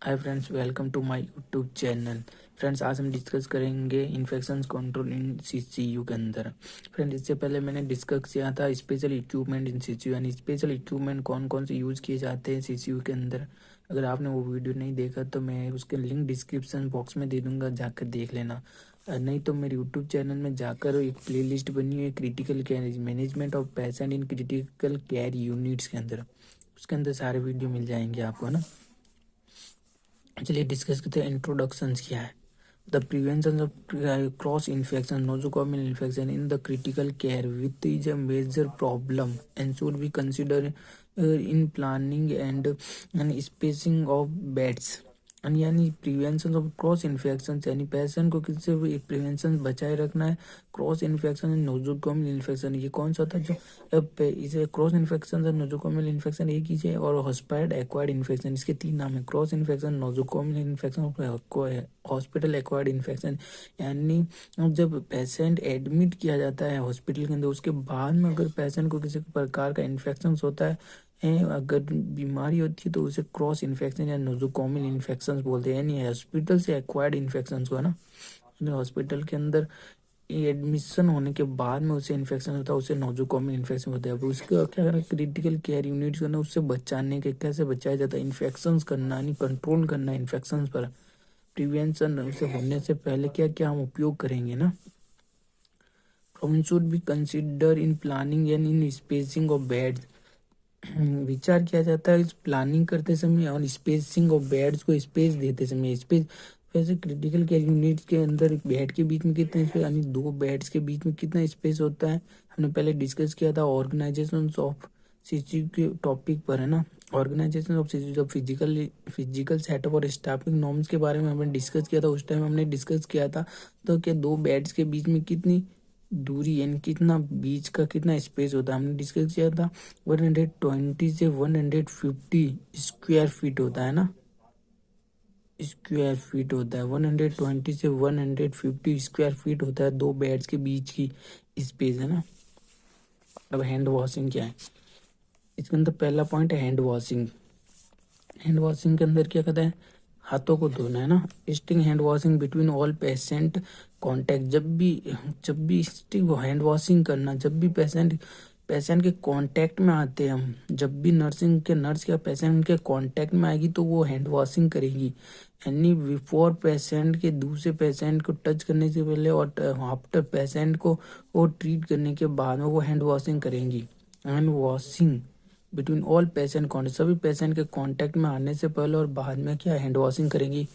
Hi friends, welcome to my YouTube channel. Friends, आज हम discuss करेंगे इन्फेक्शन कंट्रोल इन CCU के अंदर। फ्रेंड्स, इससे पहले मैंने डिस्कस किया था स्पेशल इक्विपमेंट इन सीसीयू, यानी स्पेशल इक्विपमेंट कौन कौन से यूज़ किए जाते हैं सीसीयू के अंदर। अगर आपने वो वीडियो नहीं देखा तो मैं उसके लिंक डिस्क्रिप्शन बॉक्स में दे दूंगा, जाकर देख लेना। नहीं तो मेरे यूट्यूब चैनल में जाकर एक प्लेलिस्ट बनी है critical care management of patient in critical care units के अंदर, उसके अंदर सारे वीडियो मिल जाएंगे आपको ना। चलिए डिस्कस करते हैं इंट्रोडक्शंस क्या है। The prevention of cross infection nosocomial infection in the critical care with is a major problem and should be consider in planning and spacing of beds. यानी प्रिवेंशन ऑफ क्रॉस इन्फेक्शन, यानी patient को किससे prevention बचाए रखना है। Cross infection and nosocomial infection, ये कौन सा था जो इसे क्रॉस इन्फेक्शन और नोजोकोमियल इन्फेक्शन एक ही है, और हॉस्पिटल एक्वायर्ड इन्फेक्शन, इसके तीन नाम है, क्रॉस इन्फेक्शन, नोजोकोमियल इन्फेक्शन और हॉस्पिटल एक्वायर्ड इन्फेक्शन। यानी जब पेशेंट एडमिट किया जाता है हॉस्पिटल के अंदर, उसके बाद में अगर पेशेंट को किसी प्रकार का इन्फेक्शन होता है, अगर बीमारी होती है, तो उसे क्रॉस इन्फेक्शन या नोजोकोमियल इन्फेक्शन बोलते हैं, यानी हॉस्पिटल से एक्वायर्ड इन्फेक्शन को है ना। हॉस्पिटल के अंदर एडमिशन होने के बाद में उसे इन्फेक्शन होता है, उसे नोजोकोमियल इन्फेक्शन होता है। अब उसका क्या करना, क्रिटिकल केयर यूनिट करना, उससे बचाने के कैसे बचाया जाता है, इन्फेक्शन करना यानी कंट्रोल करना इन्फेक्शन पर। प्रिवेंशन, उसे होने से पहले क्या क्या हम उपयोग करेंगे ना। Problem should be consider in planning and in spacing of beds. विचार किया जाता है इस प्लानिंग करते समय और स्पेसिंग ऑफ बेड्स को स्पेस देते समय। स्पेस वैसे क्रिटिकल केयर यूनिट के अंदर बेड के बीच में कितना स्पेस, यानी दो बेड्स के बीच में कितना स्पेस होता है, हमने पहले डिस्कस किया था ऑर्गेनाइजेशन ऑफ सीसीयू के टॉपिक पर, है ना। ऑर्गेनाइजेशन ऑफ सीसीयू, जब फिजिकल सेटअप और स्टाफिंग नॉर्म्स के बारे में हमने डिस्कस किया था, उस टाइम हमने डिस्कस किया था तो कि दो बेड्स के बीच में कितनी दूरी यानी कितना बीच का कितना स्पेस होता है, हमने डिस्कस किया था 120 से 150 स्क्वायर फीट होता है ना। स्क्वायर फीट होता है 120 से 150 स्क्वायर फीट होता है दो बेड्स के बीच की स्पेस, है ना। अब हैंड वॉशिंग क्या है, इसके अंदर पहला पॉइंट है हैंड वॉशिंग। हैंड वॉशिंग के अंदर क्या कहता है, हाथों को धोना, है ना। Sting hand washing between all patient contact, जब भी स्टिंग हैंड वॉशिंग करना, जब भी पेशेंट पेशेंट के कांटेक्ट में आते हैं हम, जब भी नर्स या पेशेंट के कांटेक्ट में आएगी तो वो हैंड वॉशिंग करेगी। यानी बिफोर पेशेंट के दूसरे पेशेंट को टच करने से पहले और आफ्टर पेशेंट को वो ट्रीट करने के बाद में वो हैंड वॉशिंग करेंगी। Hand washing between all patient contact, सभी पेशेंट के कांटेक्ट में आने से पहले और बाद में क्या हैंड वॉशिंग करेंगी।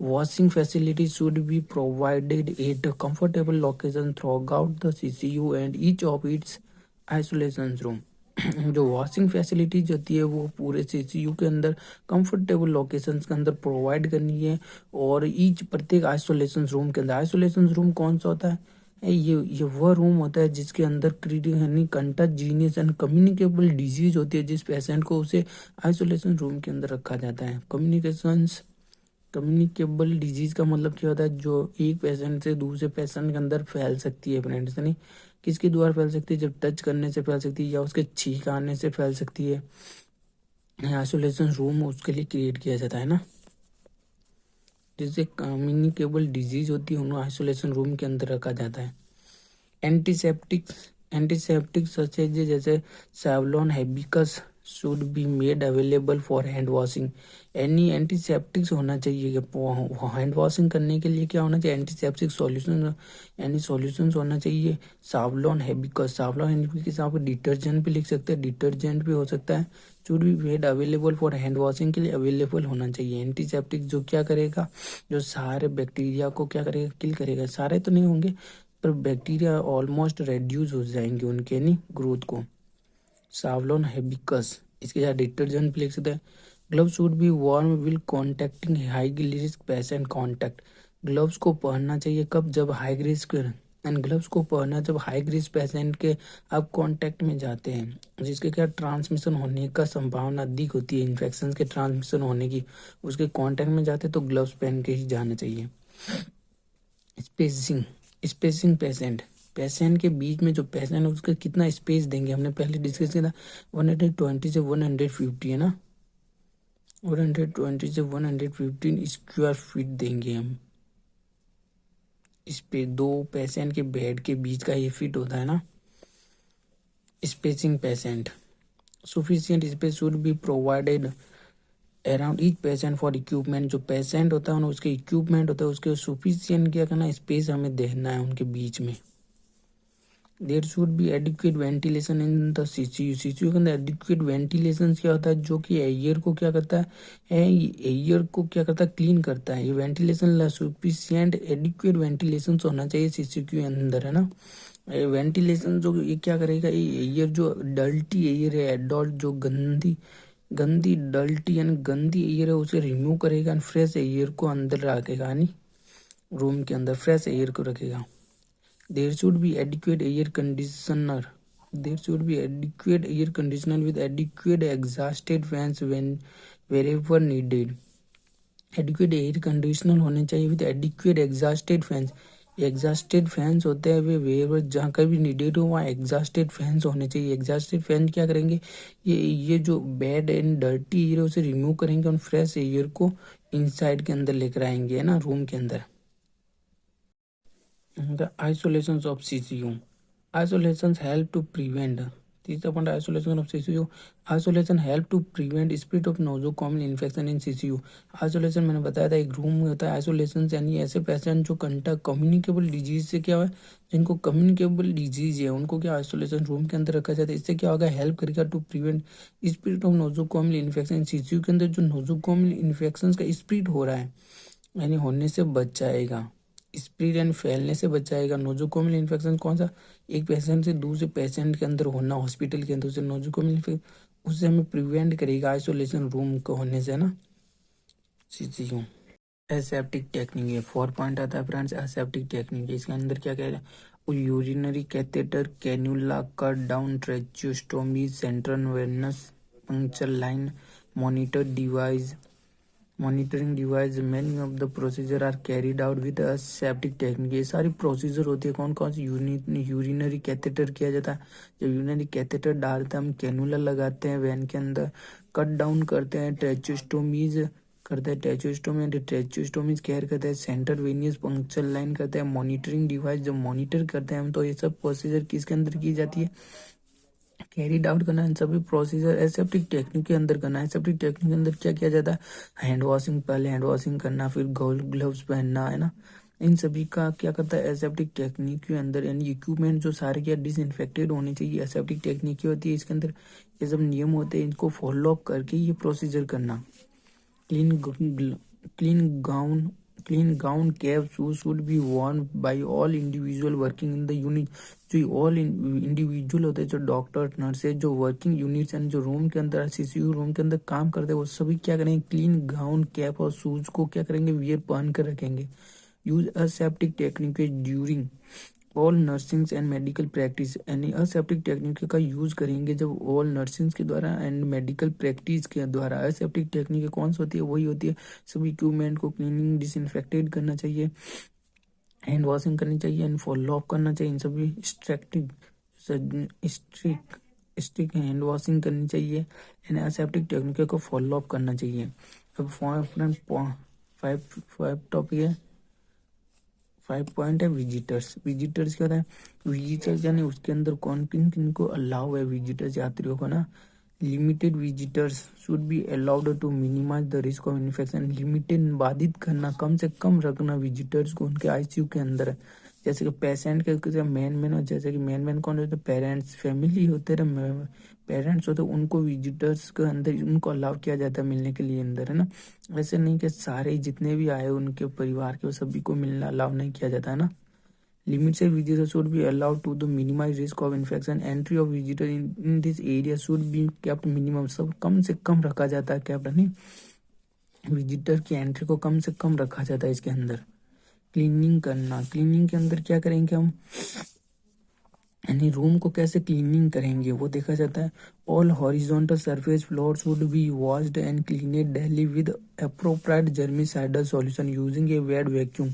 Washing facility should be provided eight comfortable location through out the CCU and each of its isolation room. जो वॉशिंग फैसिलिटीज होती है वो पूरे सीसीयू के अंदर कंफर्टेबल लोकेशन के अंदर प्रोवाइड करनी है, और ईच प्रत्येक आइसोलेशन रूम के अंदर। आइसोलेशन रूम कौन सा होता है, ये वह रूम होता है जिसके अंदर यानी कंटाजीनियस एंड कम्युनिकेबल डिजीज होती है, जिस पेशेंट को उसे आइसोलेशन रूम के अंदर रखा जाता है। कम्युनिकेबल डिजीज का मतलब क्या होता है, जो एक पेशेंट से दूसरे पेशेंट के अंदर फैल सकती है। फ्रेंड्स, नहीं किसके द्वारा फैल सकती है, जब टच करने से फैल सकती है या उसके छींक आने से फैल सकती है। आइसोलेशन रूम उसके लिए क्रिएट किया जाता है ना। जिससे कम्युनिकेबल डिजीज होती है उन्हें आइसोलेशन रूम के अंदर रखा जाता है। एंटीसेप्टिक सच एज जैसे सैवलॉन हेबिकस should be made available for hand washing. Any antiseptics होना चाहिए हैंड वॉशिंग करने के लिए, क्या होना चाहिए, एंटीसेप्टिक सॉल्यूशन, यानी सॉल्यूशंस होना चाहिए। सावलॉन हेबिकस आप डिटर्जेंट भी लिख सकते हैं, डिटर्जेंट भी हो सकता है। Should be made available for hand washing के लिए अवेलेबल होना चाहिए। एंटीसेप्टिक जो क्या करेगा, जो सारे बैक्टीरिया को क्या करेगा, किल करेगा। सारे तो नहीं होंगे पर बैक्टीरिया ऑलमोस्ट रेड्यूस हो जाएंगे उनके नहीं ग्रोथ को। सावलॉन हेबिकस, इसके साथ डिटर्जेंट भी लिख सकते हैं। Gloves should be warm will contacting high risk patient contact. Gloves को पहनना चाहिए कब, जब हाई रिस्क, एंड ग्लव्स को पहनना जब हाई रिस्क पेशेंट के आप कांटेक्ट में जाते हैं, जिसके क्या ट्रांसमिशन होने का संभावना अधिक होती है, इन्फेक्शन के ट्रांसमिशन होने की, उसके कांटेक्ट में जाते तो ग्लव्स पहन के ही जाना चाहिए। स्पेसिंग स्पेसिंग पेशेंट के बीच में जो पेशेंट है उसका कितना स्पेस देंगे, हमने पहले डिस्कस किया था 120 से 150, है ना। 120 से 115 स्क्वायर फीट देंगे हम इस पे। 2 पेशेंट के बेड के बीच का ये फिट होता है ना spacing patient. Sufficient space should be provided around each patient for equipment. जो पेशेंट होता है ना उसके इक्विपमेंट होता है उसके सफिशिएंट क्या करना स्पेस हमें देना है उनके बीच में। There should be adequate ventilation in the CCU. CCU के अंदर एडिक्वेट वेंटिलेशन क्या होता है जो कि एयर को क्या करता है एयर को क्या करता है क्लीन करता है। ये वेंटिलेशन सफिशिएंट एडिक्वेट वेंटिलेशन होना चाहिए सीसीयू के अंदर है ना। वेंटिलेशन जो ये क्या करेगा ये एयर जो डल्टी एयर है एडल्ट जो गंदी गंदी डल्टी यानी गंदी एयर है उसे रिमूव करेगा एंड फ्रेश एयर को अंदर रखेगा यानी रूम के अंदर फ्रेश एयर को रखेगा। There should be adequate air conditioner. There should be adequate air conditioner with adequate exhausted fans when wherever needed. Adequate air conditioner होने चाहिए with adequate exhausted fans. Exhausted fans होते हैं way where जहाँ कभी needed हो वहाँ exhausted fans होने चाहिए। एग्जॉस्टेड फैन क्या करेंगे ये जो बैड एंड डर्टी एयर है उसे रिमूव करेंगे और फ्रेश एयर को इनसाइड के अंदर लेकर आएंगे है ना रूम के अंदर। The isolations of CCU. Isolations help to prevent. तीसरा point isolation of CCU. Isolation help to prevent spread of nosocomial infection in CCU. Isolation मैंने बताया था एक रूम में होता है आइसोलेशन यानी ऐसे पेशेंट जो कम्युनिकेबल डिजीज से क्या है जिनको कम्युनिकेबल डिजीज है उनको क्या आइसोलेशन रूम के अंदर रखा जाता है। इससे क्या होगा हेल्प करेगा to prevent spread of nosocomial infection in CCU के अंदर जो नोजोकोमियल इन्फेक्शन का स्प्रेड हो रहा है यानी होने से बच जाएगा। स्प्रेड एंड फैलने से बचाएगा। नोजोकोमियल इन्फेक्शन कौन सा एक पेशेंट से दूसरे पेशेंट के अंदर होना हॉस्पिटल के अंदर उसे नोजोकोमियल इन्फेक्शन उससे हमें प्रिवेंट करेगा आइसोलेशन रूम को होने से ना सीसीयू। एसेप्टिक टेक्निक है 4 पॉइंट आता है फ्रेंड्स। एसेप्टिक टेक्निक इसके अंदर क्या कह रहे हैं urinary catheter cannula cut down tracheostomy central venous puncture line monitoring device many of the procedure are carried out with septic technique. ये सारी प्रोसीजर होती है कौन कौन सी यूरिनरी कैथेटर किया जाता है। जब यूरिनरी कैथेटर डालते हैं हम कैनुला लगाते हैं वेन के अंदर कट डाउन करते हैं ट्रेचियोस्टोमीज करते हैं ट्रेचियोस्टोमीज केयर करते हैं सेंटर वेनियस पंक्चर लाइन करते हैं मॉनिटरिंग डिवाइस जब मॉनिटर करते हैं हम तो ये सब प्रोसीजर किसके अंदर की जाती है कैरीड आउट करना है। सभी प्रोसीजर एसेप्टिक टेक्निक के अंदर करना है। एसेप्टिक टेक्निक के अंदर क्या किया जाता है हैंड वॉशिंग पहले हैंड वॉशिंग करना फिर ग्लव्स पहनना है ना इन सभी का क्या करता है एसेप्टिक टेक्निक के अंदर यानी इक्विपमेंट जो सारे क्या डिसइंफेक्टेड होने चाहिए। एसेप्टिक टेक्निक की होती है इसके अंदर ये सब नियम होते हैं इनको फॉलो अप करके ये प्रोसीजर करना। Clean gown cap shoes should be worn by all individual working in the unit. जो ऑल इंडिविजुअल होते हैं जो डॉक्टर नर्स जो वर्किंग यूनिट्स एंड जो रूम के अंदर सीसीयू रूम के अंदर काम करते हैं वो सभी क्या करेंगे क्लीन गाउन कैप और शूज को क्या करेंगे वियर पहन कर रखेंगे। Use aseptic technique during all nursing and medical practice यानी असेप्टिक टेक्निक का यूज करेंगे जब ऑल नर्सिंग के द्वारा एंड मेडिकल प्रैक्टिस के द्वारा। असेप्टिक टेक्निक कौन सी होती है वही होती है सभी इक्विपमेंट को क्लीनिंग डिसइंफेक्टेड करना चाहिए हैंड वॉशिंग करनी चाहिए एंड फॉलो अप करना चाहिए इन सभी स्ट्रिक हैंड वॉशिंग करनी चाहिए एंड एसेप्टिक टेक्निक को फॉलो अप करना चाहिए। अब फाइव टॉपिक है 5 पॉइंट है विजिटर्स। विजिटर्स क्या होता है विजिटर्स यानी उसके अंदर कौन किन किन को अलाउ है विजिटर्स यात्रियों को ना। Limited visitors should be allowed to minimize the risk of infection. Limited बाधित करना कम से कम रखना विजिटर्स को उनके आईसीयू के अंदर। जैसे कि पेशेंट के मेन और जैसे कि मेन कौन होते पेरेंट्स फैमिली होते हैं पेरेंट्स होते उनको विजिटर्स के अंदर उनको अलाउ किया जाता है मिलने के लिए अंदर है ना। ऐसे नहीं कि सारे जितने भी आए उनके परिवार के सभी को मिलना अलाउ नहीं किया जाता है ना। Limited visitors should be allowed to the minimize risk of infection. Entry of visitor in this area should be kept minimum. सब कम से कम रखा जाता है कैप्ट नहीं विजिटर की एंट्री को कम से कम रखा जाता है इसके अंदर। क्लीनिंग करना क्लीनिंग के अंदर क्या करेंगे हम यानी रूम को कैसे क्लीनिंग करेंगे वो देखा जाता है। All horizontal surface floors would be washed and cleaned daily with appropriate germicidal solution using a wet vacuum.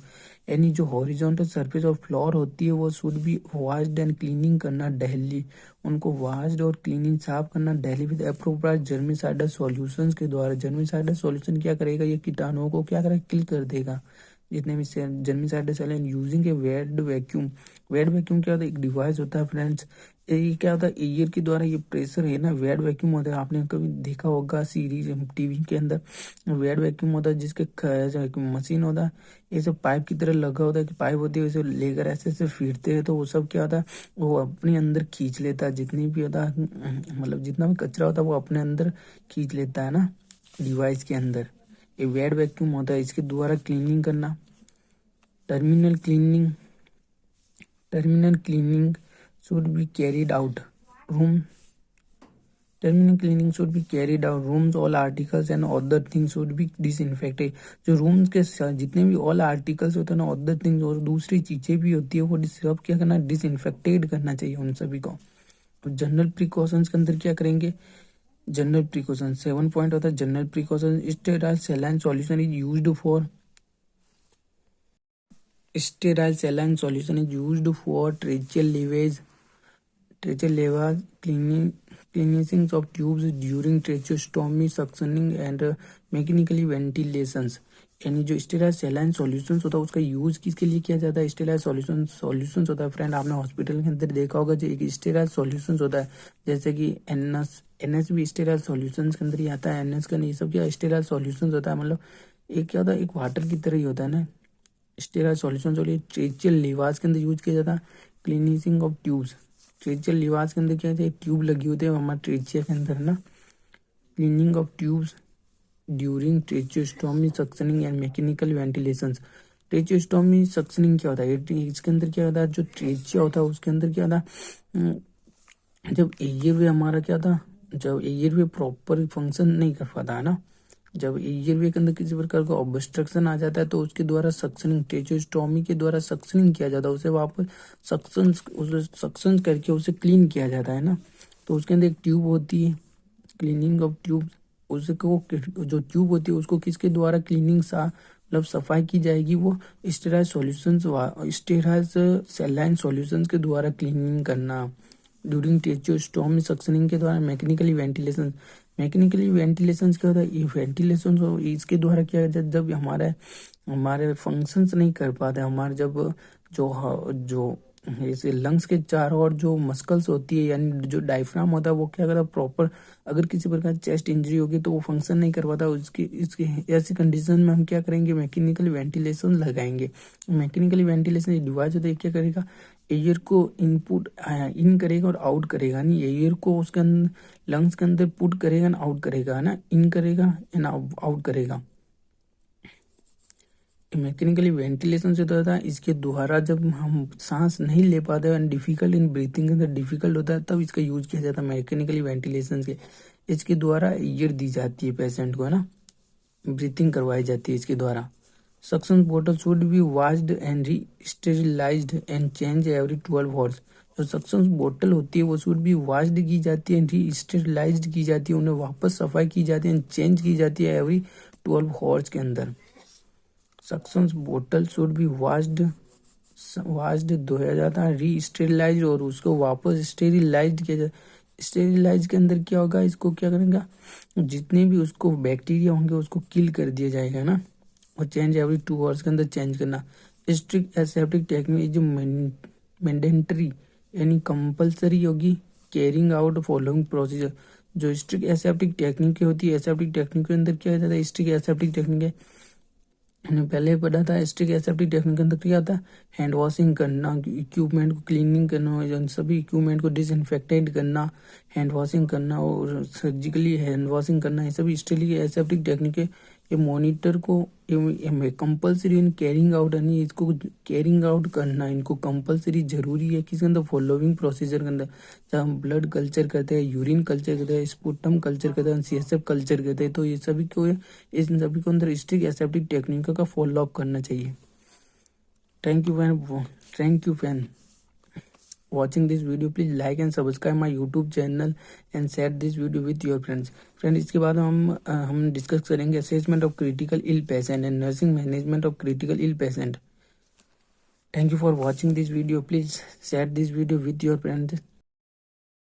यानी जो हॉरिजॉन्टल सरफेस और फ्लोर होती है वो should be washed and cleaning करना डेली, उनको वॉश्ड और क्लीनिंग साफ करना daily with appropriate germicidal solutions के द्वारा। जर्मिसाइडल सॉल्यूशन क्या करेगा, ये कीटाणुओं को क्या करेगा, किल कर देगा जितने भी जर्मिसाइडल सेल हैं। Using a wet vacuum. Wet vacuum क्या होता है, एक डिवाइस होता है फ्रेंड्स, ये क्या होता है, एयर के द्वारा ये प्रेशर है ना, वेट वैक्यूम होता है। आपने कभी देखा होगा सीरीज टीवी के अंदर, वेट वैक्यूम होता है जिसके मशीन होता है, ये सब पाइप की तरह लगा होता है कि पाइप होती है उसे लेकर ऐसे ऐसे फिरते हैं तो वो सब क्या होता है, वो अपने अंदर खींच लेता है जितनी भी होता है, मतलब जितना भी कचरा होता है वो अपने अंदर खींच लेता है ना डिवाइस के अंदर। ये वेट वैक्यूम होता है, इसके द्वारा क्लीनिंग करना। Terminal cleaning, terminal cleaning should be carried out room terminal cleaning should be carried out rooms, all articles and other things should be disinfected। जो रूम्स के जितने भी ऑल आर्टिकल्स होते हैं ना, अदर थिंग्स और दूसरी चीजें भी होती है वो सब क्या करना, डिसइंफेक्टेड करना चाहिए उन सभी को। जनरल प्रिकॉशंस के अंदर क्या करेंगे, जनरल प्रिकॉशन 7 पॉइंट होता है general precaution. Sterile saline solution is used for sterile saline solution is used for tracheal lavage, cleansing of tubes during tracheostomy, suctioning and mechanically ventilations। यानी जो स्टेराइल सैलाइन सॉल्यूशंस होता है उसका use किसके लिए किया जाता है, स्टेराइल सॉल्यूशंस होता है फ्रेंड। आपने हॉस्पिटल के अंदर देखा होगा जो एक स्टेराइल सॉल्यूशंस होता है, जैसे कि एनएस भी स्टेराइल सॉल्यूशंस के अंदर ही आता है। एनएस का नहीं, सब क्या स्टेराइल सॉल्यूशंस होता है, मतलब एक क्या होता है, एक वाटर की तरह ही होता है ना। स्टेराइल सॉल्यूशन के लिए ट्रेचियल लिवास के अंदर यूज किया जाता है। क्लीनिंग ऑफ ट्यूब्स, ट्रेचियल लिवास के अंदर क्या होता है, ट्यूब लगी होती है हमारे ट्रेचिया के अंदर ना। Cleaning of tubes during tracheostomy, suctioning and mechanical ventilation. Tracheostomy suctioning क्या होता है, इसके अंदर क्या होता है, जो ट्रेचिया होता है उसके अंदर क्या होता है, जब एयर वे हमारा क्या था, जब एयर वे प्रॉपर फंक्शन नहीं कर पाता है ना, जब एयरवे के अंदर किसी प्रकार का ऑब्स्ट्रक्शन आ जाता है तो उसके द्वारा सक्शनिंग, ट्रेचोस्टोमी के द्वारा सक्शनिंग किया जाता है, उसे वापस सक्शन करके उसे क्लीन किया जाता है ना। तो उसके अंदर एक ट्यूब होती है, क्लीनिंग ऑफ ट्यूब, उसको जो ट्यूब होती है उसको किसके द्वारा क्लीनिंग मतलब सफाई की जाएगी, वो sterile solutions, sterile saline solutions के द्वारा क्लीनिंग करना। ड्यूरिंग ट्रेचियोस्टोमी सक्शनिंग के द्वारा मैकेनिकली वेंटिलेशन। मैकेनिकली वेंटिलेशन क्या होता है, ये वेंटिलेशन इसके द्वारा क्या होता है, जब हमारे हमारे फंक्शंस नहीं कर पाते हमारे, जब जो ऐसे लंग्स के चारों ओर जो मस्कल्स होती है यानी जो डायफ्राम होता है वो क्या करता है प्रॉपर, अगर किसी प्रकार चेस्ट इंजरी होगी तो वो फंक्शन नहीं कर पाता, उसकी इसकी ऐसी कंडीशन में हम क्या करेंगे, मैकेनिकल वेंटिलेशन लगाएंगे। मैकेनिकली वेंटिलेशन डिवाइस होता है, क्या करेगा, एयर को इनपुट इन करेगा और आउट करेगा, नहीं एयर को उसके अंदर लंग्स के अंदर पुट करेगा ना आउट करेगा, है ना, इन करेगा एंड आउट करेगा। मैकेनिकली वेंटिलेशन से होता है, इसके द्वारा जब हम सांस नहीं ले पाते हैं, डिफिकल्ट इन ब्रीथिंग के अंदर डिफिकल्ट होता है, तब इसका यूज किया जाता है मैकेनिकली वेंटिलेशन के। इसके द्वारा एयर दी जाती है पेशेंट को, है ना, ब्रीथिंग करवाई जाती है इसके द्वारा। सक्शन बोतल should be washed and re sterilised and change every 12 hours. जो सक्शन बोतल होती है वो शुड बी वॉश्ड की जाती है, री स्टेरिलाइज्ड की जाती है, उन्हें वापस सफाई की जाती है, चेंज की जाती है एवरी 12 आवर्स के अंदर। सक्शन बोतल शुड बी वॉश्ड धोया जाता है, री स्टेरिलाइज और उसको वापस स्टेरिलाइज किया जाता है। स्टेरिलाइज के अंदर क्या होगा, इसको क्या करेगा, जितने भी उसको बैक्टीरिया होंगे उसको किल कर दिया जाएगा ना, और चेंज एवरी 2 आवर्स के अंदर चेंज करना। स्ट्रिक्ट एसेप्टिक टेक्निक जो मैंडेटरी यानी कंपल्सरी होगी, कैरिंग आउट फॉलोइंग प्रोसीजर। जो स्ट्रिक्ट एसेप्टिक टेक्निक होती है, एसेप्टिक टेक्निक के अंदर क्या जाता है, स्ट्रिक्ट एसेप्टिक टेक्निक है, हमने पहले पढ़ा था। स्ट्रिक्ट एसेप्टिक टेक्निक के अंदर क्या आता है, हैंड वॉशिंग करना, इक्विपमेंट को क्लीनिंग करना, सभी इक्विपमेंट को डिसइंफेक्टेड करना, हैंड वॉशिंग करना और सर्जिकली हैंड वॉशिंग करना, ये सभी स्ट्रिक्ट एसेप्टिक टेक्निक है। ये मॉनिटर को कंपल्सरी इन कैरिंग आउट, यानी इसको कैरिंग आउट करना इनको कंपल्सरी जरूरी है किसके अंदर, फॉलोइंग प्रोसीजर के अंदर। जब हम ब्लड कल्चर करते हैं, यूरिन कल्चर करते हैं, स्पुटम कल्चर करते हैं, सीएसएफ कल्चर करते हैं, तो ये सभी को इन सभी को अंदर स्ट्रिक्ट एसेप्टिक टेक्निक का फॉलो अप करना चाहिए। Thank you fan. watching this video, please like and subscribe my YouTube channel and share this video with your friends. Friend इसके बाद हम डिस्कस करेंगे assessment of critical ill patient and nursing management of critical ill patient. Thank you for watching this video. Please share this video with your friends.